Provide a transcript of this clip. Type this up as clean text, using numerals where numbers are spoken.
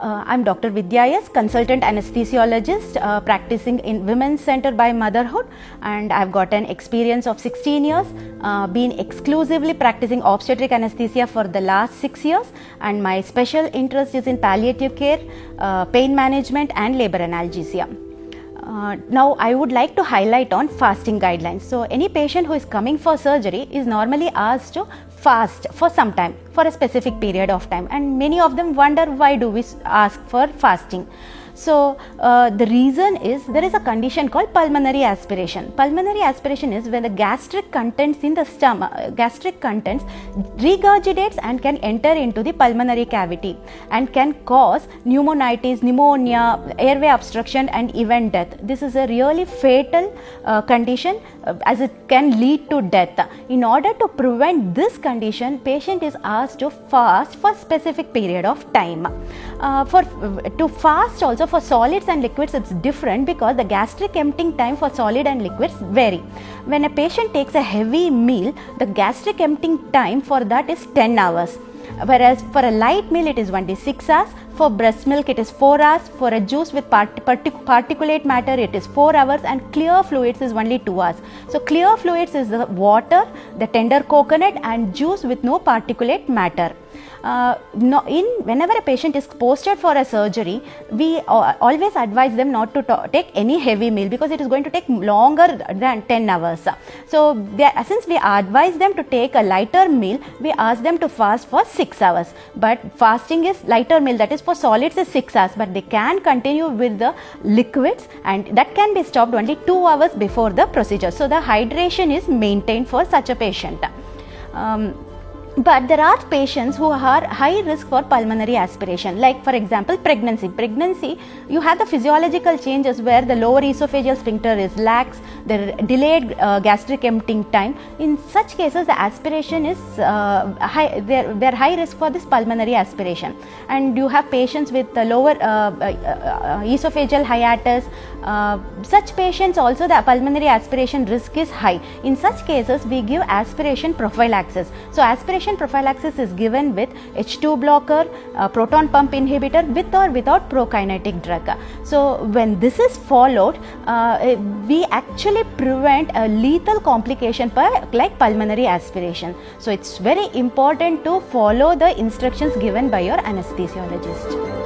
I'm Dr. Vidya S, consultant anesthesiologist practicing in Women's Center by Motherhood, and I've got an experience of 16 years, been exclusively practicing obstetric anesthesia for the last 6 years, and my special interest is in palliative care, pain management and labor analgesia. Now I would like to highlight on fasting guidelines. So any patient who is coming for surgery is normally asked to fast for some time, for a specific period of time, and many of them wonder why do we ask for fasting. So the reason is there is a condition called pulmonary aspiration. Pulmonary aspiration is when the gastric contents in the stomach, gastric contents regurgitates and can enter into the pulmonary cavity and can cause pneumonitis, pneumonia, airway obstruction and even death. This is a really fatal condition as it can lead to death. In order to prevent this condition, patient is asked to fast for specific period of time. To fast also for solids and liquids, it's different because the gastric emptying time for solid and liquids vary. When a patient takes a heavy meal, the gastric emptying time for that is 10 hours. Whereas for a light meal it is only 6 hours, for breast milk it is 4 hours, for a juice with particulate matter it is 4 hours, and clear fluids is only 2 hours. So clear fluids is the water, the tender coconut and juice with no particulate matter. Whenever a patient is posted for a surgery, we always advise them not to take any heavy meal because it is going to take longer than 10 hours. So since we advise them to take a lighter meal, we ask them to fast for 6 hours. But fasting is lighter meal, that is for solids is 6 hours, but they can continue with the liquids and that can be stopped only 2 hours before the procedure. So the hydration is maintained for such a patient. But there are patients who are high risk for pulmonary aspiration, like for example pregnancy. Pregnancy, you have the physiological changes where the lower esophageal sphincter is lax, the delayed gastric emptying time. In such cases the aspiration is high, they're high risk for this pulmonary aspiration. And you have patients with the lower esophageal hiatus. Such patients also the pulmonary aspiration risk is high. In such cases we give aspiration prophylaxis. So aspiration prophylaxis is given with H2 blocker, proton pump inhibitor with or without prokinetic drug. So when this is followed, we actually prevent a lethal complication like pulmonary aspiration. So it's very important to follow the instructions given by your anesthesiologist.